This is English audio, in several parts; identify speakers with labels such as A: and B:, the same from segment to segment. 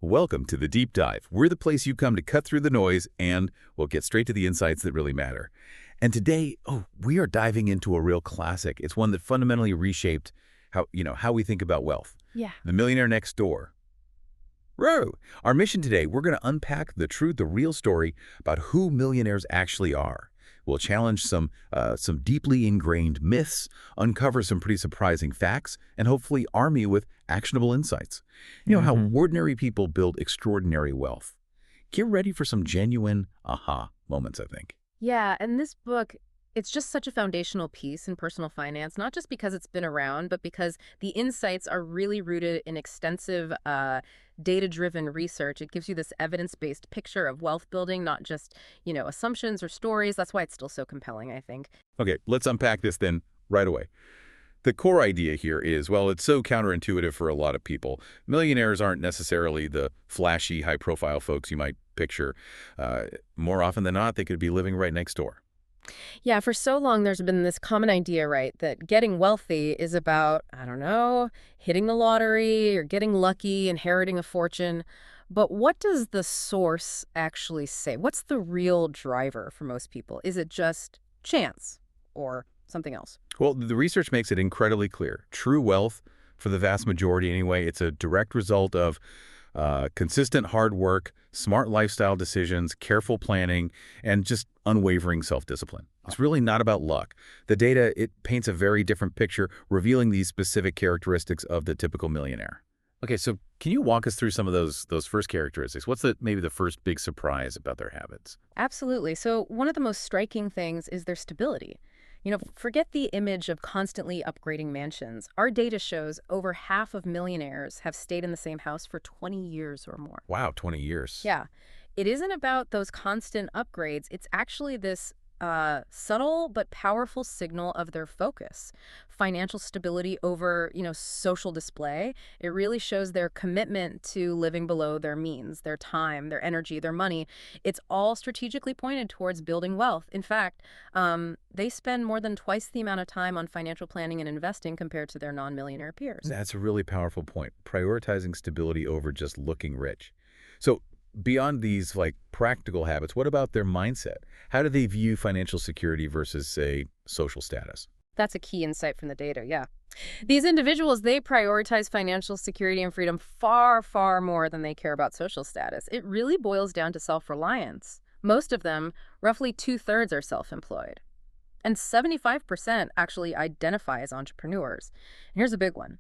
A: Welcome to The Deep Dive. We're the place you come to cut through the noise and we'll get straight to the insights that really matter. And today, we are diving into a real classic. It's one that fundamentally reshaped how we think about wealth.
B: Yeah.
A: The Millionaire Next Door. Whoa! Our mission today, we're going to unpack the truth, the real story about who millionaires actually are. We'll challenge some deeply ingrained myths, uncover some pretty surprising facts, and hopefully arm you with actionable insights. You know how ordinary people build extraordinary wealth. Get ready for some genuine aha moments, I think.
B: Yeah, and this book, it's just such a foundational piece in personal finance, not just because it's been around, but because the insights are really rooted in extensive data-driven research. It gives you this evidence-based picture of wealth building, not just, assumptions or stories. That's why it's still so compelling, I think.
A: Okay, let's unpack this then right away. The core idea here is, well, it's so counterintuitive for a lot of people. Millionaires aren't necessarily the flashy, high-profile folks you might picture. More often than not, they could be living right next door.
B: Yeah, for so long there's been this common idea, right, that getting wealthy is about, I don't know, hitting the lottery or getting lucky, inheriting a fortune. But what does the source actually say? What's the real driver for most people? Is it just chance or something else?
A: Well, the research makes it incredibly clear. True wealth, for the vast majority anyway, it's a direct result of consistent hard work, smart lifestyle decisions, careful planning, and just unwavering self-discipline. It's really not about luck. The data, it paints a very different picture, revealing these specific characteristics of the typical millionaire. Okay, so can you walk us through some of those first characteristics? What's maybe the first big surprise about their habits?
B: Absolutely. So one of the most striking things is their stability. Forget the image of constantly upgrading mansions. Our data shows over half of millionaires have stayed in the same house for 20 years or more.
A: Wow, 20 years.
B: Yeah. It isn't about those constant upgrades. It's actually this subtle but powerful signal of their focus. Financial stability over, social display. It really shows their commitment to living below their means, their time, their energy, their money. It's all strategically pointed towards building wealth. In fact, they spend more than twice the amount of time on financial planning and investing compared to their non-millionaire peers.
A: That's a really powerful point. Prioritizing stability over just looking rich. So beyond these practical habits, what about their mindset? How do they view financial security versus, say, social status?
B: That's a key insight from the data, yeah. These individuals, they prioritize financial security and freedom far, far more than they care about social status. It really boils down to self-reliance. Most of them, roughly 2/3, are self-employed. And 75% actually identify as entrepreneurs. And here's a big one.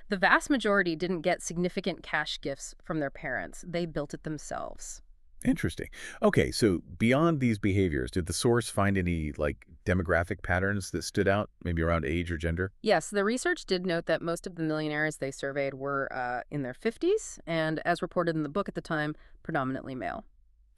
B: The vast majority didn't get significant cash gifts from their parents. They built it themselves.
A: Interesting. Okay, so beyond these behaviors, did the source find any demographic patterns that stood out, maybe around age or gender?
B: Yes, the research did note that most of the millionaires they surveyed were in their 50s, and as reported in the book at the time, predominantly male.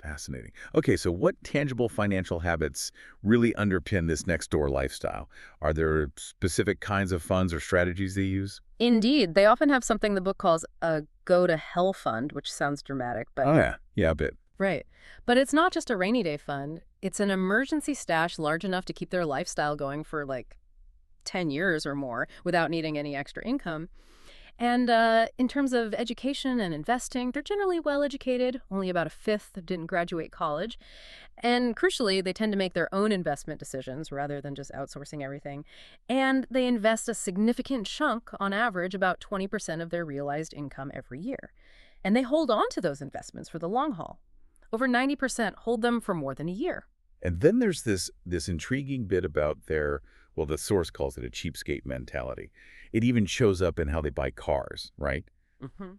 A: Fascinating. Okay, so what tangible financial habits really underpin this next door lifestyle? Are there specific kinds of funds or strategies they use?
B: Indeed, they often have something the book calls a go-to-hell fund, which sounds dramatic, but...
A: Oh, yeah. Yeah, a bit.
B: Right. But it's not just a rainy day fund. It's an emergency stash large enough to keep their lifestyle going for 10 years or more without needing any extra income. And in terms of education and investing, they're generally well-educated. Only about a fifth didn't graduate college. And crucially, they tend to make their own investment decisions rather than just outsourcing everything. And they invest a significant chunk, on average, about 20% of their realized income every year. And they hold on to those investments for the long haul. Over 90% hold them for more than a year.
A: And then there's this intriguing bit about the source calls it a cheapskate mentality. It even shows up in how they buy cars, right?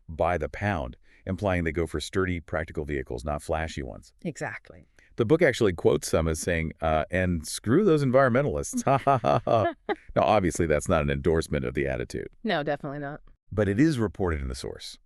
A: By the pound, implying they go for sturdy, practical vehicles, not flashy ones.
B: Exactly.
A: The book actually quotes some as saying, and screw those environmentalists, ha ha ha ha. Now, obviously, that's not an endorsement of the attitude.
B: No, definitely not.
A: But it is reported in the source.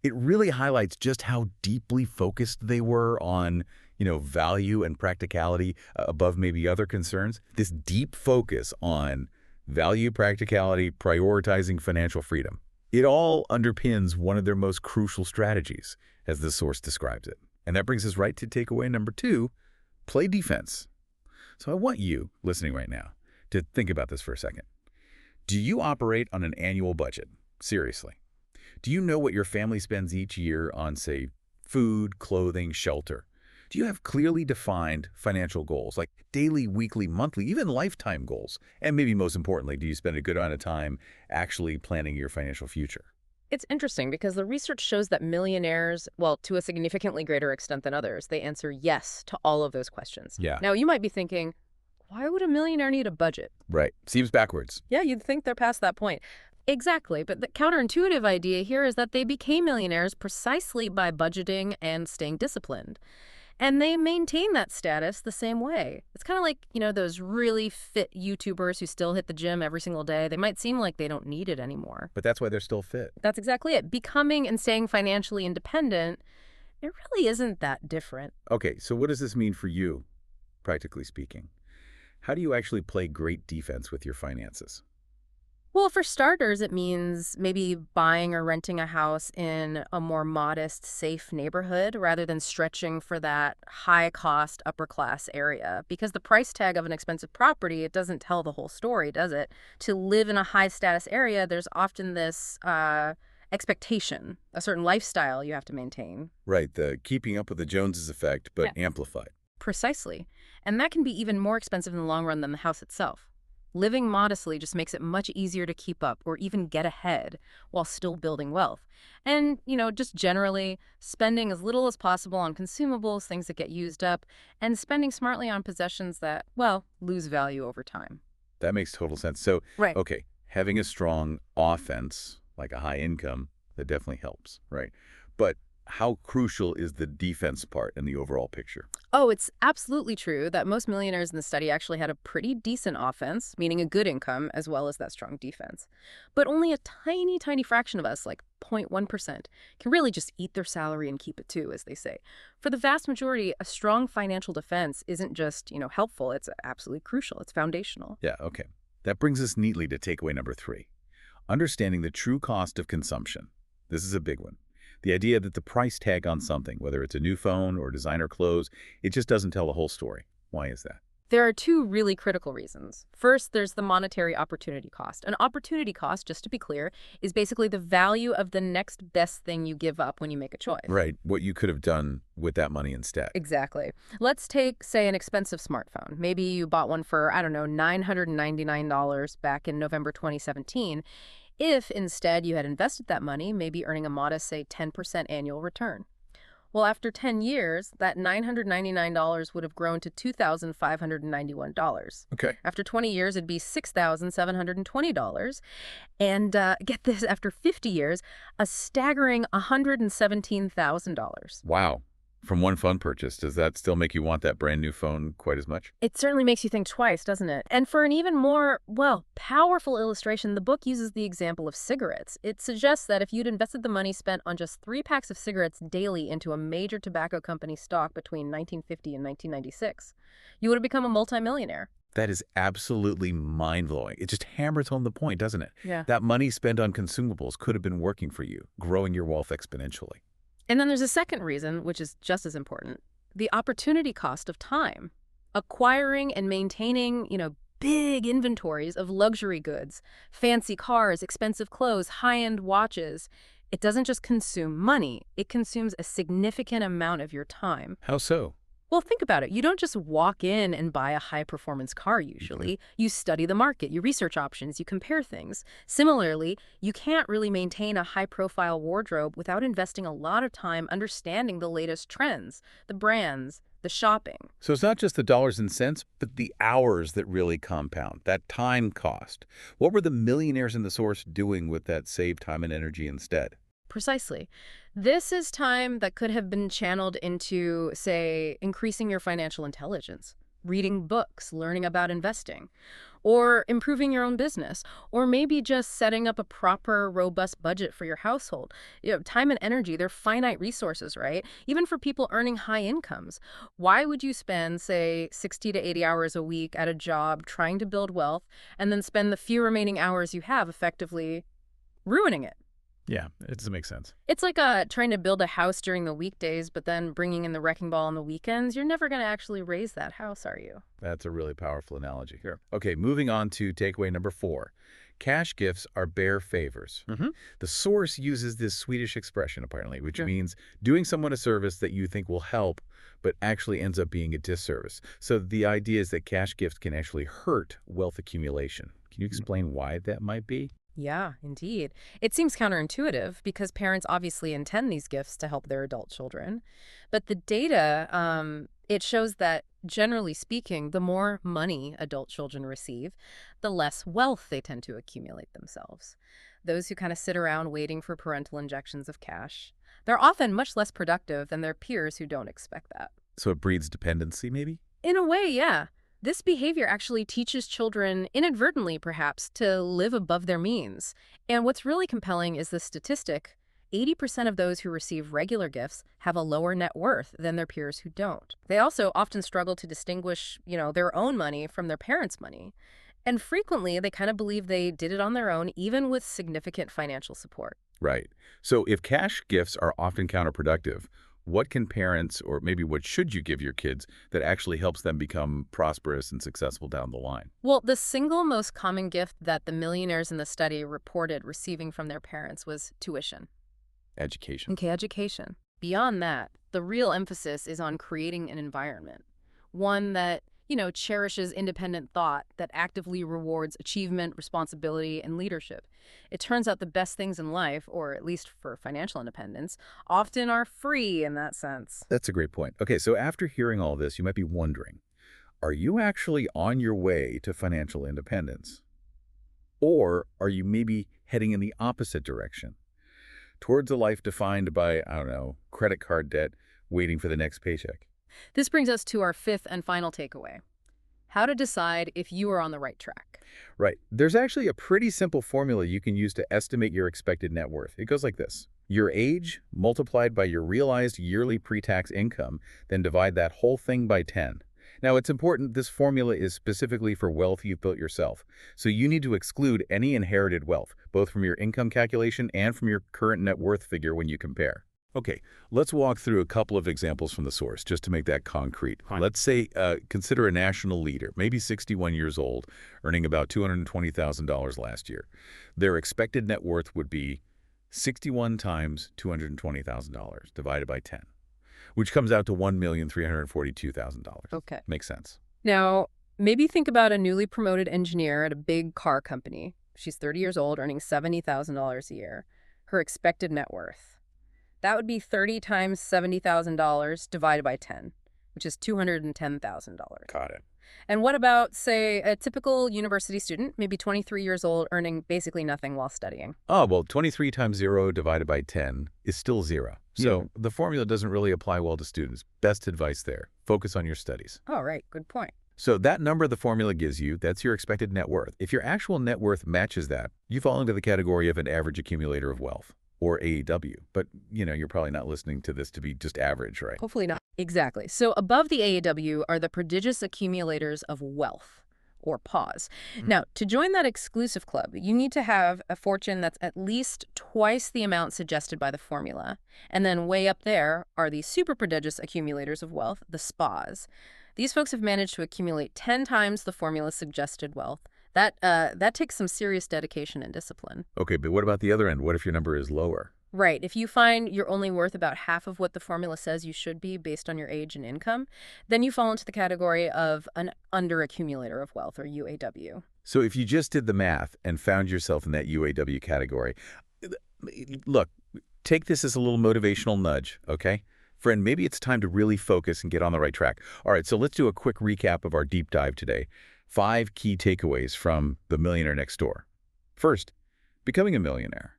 A: It really highlights just how deeply focused they were on, value and practicality above maybe other concerns. This deep focus on value, practicality, prioritizing financial freedom. It all underpins one of their most crucial strategies, as the source describes it. And that brings us right to takeaway number 2, play defense. So I want you, listening right now, to think about this for a second. Do you operate on an annual budget? Seriously. Do you know what your family spends each year on, say, food, clothing, shelter? Do you have clearly defined financial goals, like daily, weekly, monthly, even lifetime goals? And maybe most importantly, do you spend a good amount of time actually planning your financial future?
B: It's interesting because the research shows that millionaires, well, to a significantly greater extent than others, they answer yes to all of those questions.
A: Yeah,
B: Now, you might be thinking, why would a millionaire need a budget?
A: right. Seems backwards.
B: Yeah, you'd think they're past that point. Exactly, but the counterintuitive idea here is that they became millionaires precisely by budgeting and staying disciplined. And they maintain that status the same way. It's kind of like, those really fit YouTubers who still hit the gym every single day. They might seem like they don't need it anymore.
A: But that's why they're still fit.
B: That's exactly it. Becoming and staying financially independent, it really isn't that different.
A: Okay, so what does this mean for you, practically speaking? How do you actually play great defense with your finances?
B: Well, for starters, it means maybe buying or renting a house in a more modest, safe neighborhood rather than stretching for that high-cost, upper-class area. Because the price tag of an expensive property, it doesn't tell the whole story, does it? To live in a high-status area, there's often this expectation, a certain lifestyle you have to maintain.
A: Right, the keeping up with the Joneses effect, but
B: Yeah.
A: amplified.
B: Precisely. And that can be even more expensive in the long run than the house itself. Living modestly just makes it much easier to keep up or even get ahead while still building wealth. And, just generally spending as little as possible on consumables, things that get used up, and spending smartly on possessions that, well, lose value over time.
A: That makes total sense. So,
B: Right.
A: okay, having a strong offense, like a high income, that definitely helps, right? But how crucial is the defense part in the overall picture?
B: Oh, it's absolutely true that most millionaires in the study actually had a pretty decent offense, meaning a good income, as well as that strong defense. But only a tiny, tiny fraction of us, like 0.1%, can really just eat their salary and keep it too, as they say. For the vast majority, a strong financial defense isn't just, helpful, it's absolutely crucial, it's foundational.
A: Yeah, okay. That brings us neatly to takeaway number 3. Understanding the true cost of consumption. This is a big one. The idea that the price tag on something, whether it's a new phone or designer clothes, it just doesn't tell the whole story. Why is that?
B: There are two really critical reasons. First, there's the monetary opportunity cost. An opportunity cost, just to be clear, is basically the value of the next best thing you give up when you make a choice.
A: Right, what you could have done with that money instead.
B: Exactly. Let's take, say, an expensive smartphone. Maybe you bought one for, I don't know, $999 back in November 2017. If instead you had invested that money, maybe earning a modest, say, 10% annual return. Well, after 10 years, that $999 would have grown to $2,591.
A: Okay.
B: After 20 years, it'd be $6,720. And get this, after 50 years, a staggering $117,000.
A: Wow. From one phone purchase, does that still make you want that brand new phone quite as much?
B: It certainly makes you think twice, doesn't it? And for an even more, well, powerful illustration, the book uses the example of cigarettes. It suggests that if you'd invested the money spent on just 3 packs of cigarettes daily into a major tobacco company stock between 1950 and 1996, you would have become a multimillionaire.
A: That is absolutely mind-blowing. It just hammers home the point, doesn't it?
B: Yeah.
A: That money spent on consumables could have been working for you, growing your wealth exponentially.
B: And then there's a second reason, which is just as important, the opportunity cost of time. Acquiring and maintaining, big inventories of luxury goods, fancy cars, expensive clothes, high-end watches. It doesn't just consume money, it consumes a significant amount of your time.
A: How so?
B: Well, think about it. You don't just walk in and buy a high-performance car, usually. You study the market, you research options, you compare things. Similarly, you can't really maintain a high-profile wardrobe without investing a lot of time understanding the latest trends, the brands, the shopping.
A: So it's not just the dollars and cents, but the hours that really compound, that time cost. What were the millionaires in the source doing with that saved time and energy instead?
B: Precisely. This is time that could have been channeled into, say, increasing your financial intelligence, reading books, learning about investing, or improving your own business, or maybe just setting up a proper, robust budget for your household. Time and energy, they're finite resources, right? Even for people earning high incomes. Why would you spend, say, 60 to 80 hours a week at a job trying to build wealth and then spend the few remaining hours you have effectively ruining it?
A: Yeah, it doesn't make sense.
B: It's like trying to build a house during the weekdays, but then bringing in the wrecking ball on the weekends. You're never going to actually raise that house, are you?
A: That's a really powerful analogy. Sure. Okay, moving on to takeaway number 4. Cash gifts are bare favors.
B: Mm-hmm.
A: The source uses this Swedish expression, apparently, which
B: Sure.
A: means doing someone a service that you think will help, but actually ends up being a disservice. So the idea is that cash gifts can actually hurt wealth accumulation. Can you explain why that might be?
B: Yeah, indeed. It seems counterintuitive because parents obviously intend these gifts to help their adult children. But the data, it shows that generally speaking, the more money adult children receive, the less wealth they tend to accumulate themselves. Those who kind of sit around waiting for parental injections of cash, they're often much less productive than their peers who don't expect that.
A: So it breeds dependency, maybe?
B: In a way, yeah. This behavior actually teaches children, inadvertently perhaps, to live above their means. And what's really compelling is the statistic. 80% of those who receive regular gifts have a lower net worth than their peers who don't. They also often struggle to distinguish, their own money from their parents' money. And frequently, they kind of believe they did it on their own, even with significant financial support.
A: Right. So if cash gifts are often counterproductive, what can parents, or maybe what should you give your kids that actually helps them become prosperous and successful down the line?
B: Well, the single most common gift that the millionaires in the study reported receiving from their parents was tuition.
A: Education.
B: Okay, education. Beyond that, the real emphasis is on creating an environment, one that, cherishes independent thought, that actively rewards achievement, responsibility, and leadership. It turns out the best things in life, or at least for financial independence, often are free in that sense.
A: That's a great point. Okay, so after hearing all this, you might be wondering, are you actually on your way to financial independence? Or are you maybe heading in the opposite direction, towards a life defined by, I don't know, credit card debt, waiting for the next paycheck?
B: This brings us to our fifth and final takeaway: how to decide if you are on the right track.
A: Right. There's actually a pretty simple formula you can use to estimate your expected net worth. It goes like this: your age multiplied by your realized yearly pre-tax income, then divide that whole thing by 10. Now, it's important this formula is specifically for wealth you've built yourself, so you need to exclude any inherited wealth, both from your income calculation and from your current net worth figure when you compare. Okay, let's walk through a couple of examples from the source, just to make that concrete.
C: Fine.
A: Let's say, consider a national leader, maybe 61 years old, earning about $220,000 last year. Their expected net worth would be 61 times $220,000 divided by 10, which comes out to $1,342,000.
B: Okay.
A: Makes sense.
B: Now, maybe think about a newly promoted engineer at a big car company. She's 30 years old, earning $70,000 a year. Her expected net worth. That would be 30 times $70,000 divided by 10, which is $210,000.
A: Got it.
B: And what about, say, a typical university student, maybe 23 years old, earning basically nothing while studying?
A: Oh, well, 23 times 0 divided by 10 is still 0. So the formula doesn't really apply well to students. Best advice there: focus on your studies.
B: Oh, right. Good point.
A: So that number the formula gives you, that's your expected net worth. If your actual net worth matches that, you fall into the category of an average accumulator of wealth, or AAW. But, you're probably not listening to this to be just average, right?
B: Hopefully not. Exactly. So above the AAW are the prodigious accumulators of wealth, or PAWS. Now, to join that exclusive club, you need to have a fortune that's at least twice the amount suggested by the formula. And then way up there are the super prodigious accumulators of wealth, the SPAs. These folks have managed to accumulate 10 times the formula's suggested wealth. That takes some serious dedication and discipline.
A: Okay, but what about the other end? What if your number is lower?
B: Right. If you find you're only worth about half of what the formula says you should be based on your age and income, then you fall into the category of an under-accumulator of wealth, or UAW.
A: So if you just did the math and found yourself in that UAW category, look, take this as a little motivational nudge, okay? Friend, maybe it's time to really focus and get on the right track. All right, so let's do a quick recap of our deep dive today. 5 key takeaways from the Millionaire Next Door. First, becoming a millionaire.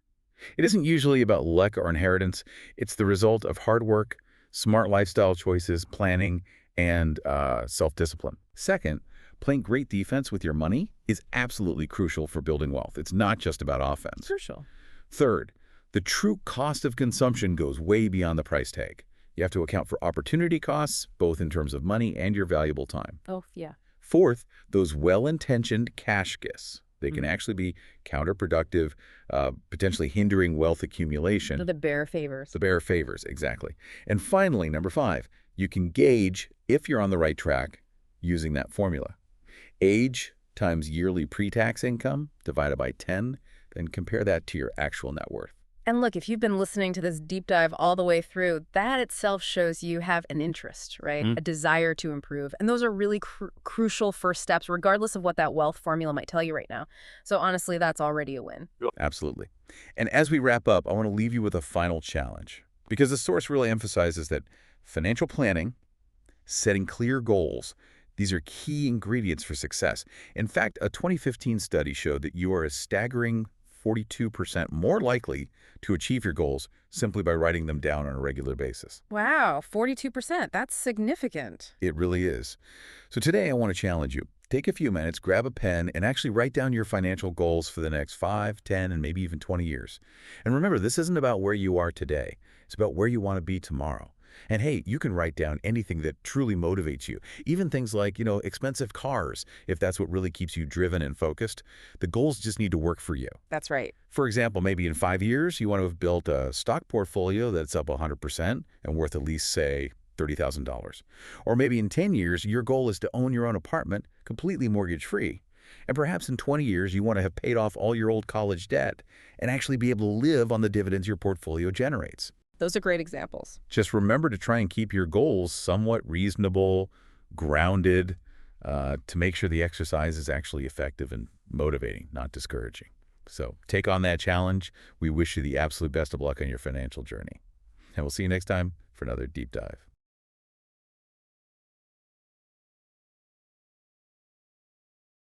A: It isn't usually about luck or inheritance. It's the result of hard work, smart lifestyle choices, planning, and self-discipline. Second, playing great defense with your money is absolutely crucial for building wealth. It's not just about offense.
B: Crucial.
A: Third, the true cost of consumption goes way beyond the price tag. You have to account for opportunity costs, both in terms of money and your valuable time.
B: Oh, yeah.
A: Fourth, those well-intentioned cash gifts. They can actually be counterproductive, potentially hindering wealth accumulation.
B: The bare favors.
A: The bare favors, exactly. And finally, number 5, you can gauge if you're on the right track using that formula. Age times yearly pre-tax income divided by 10, then compare that to your actual net worth.
B: And look, if you've been listening to this deep dive all the way through, that itself shows you have an interest, right? A desire to improve. And those are really crucial first steps, regardless of what that wealth formula might tell you right now. So honestly, that's already a win.
A: Absolutely. And as we wrap up, I want to leave you with a final challenge, because the source really emphasizes that financial planning, setting clear goals, these are key ingredients for success. In fact, a 2015 study showed that you are a staggering 42% more likely to achieve your goals simply by writing them down on a regular basis.
B: Wow, 42%. That's significant.
A: It really is. So today I want to challenge you. Take a few minutes, grab a pen, and actually write down your financial goals for the next 5, 10, and maybe even 20 years. And remember, this isn't about where you are today. It's about where you want to be tomorrow. And hey, you can write down anything that truly motivates you, even things like, expensive cars, if that's what really keeps you driven and focused. The goals just need to work for you.
B: That's right.
A: For example, maybe in 5 years, you want to have built a stock portfolio that's up 100% and worth at least, say, $30,000. Or maybe in 10 years, your goal is to own your own apartment completely mortgage-free. And perhaps in 20 years, you want to have paid off all your old college debt and actually be able to live on the dividends your portfolio generates.
B: Those are great examples.
A: Just remember to try and keep your goals somewhat reasonable, grounded, to make sure the exercise is actually effective and motivating, not discouraging. So take on that challenge. We wish you the absolute best of luck on your financial journey. And we'll see you next time for another deep dive.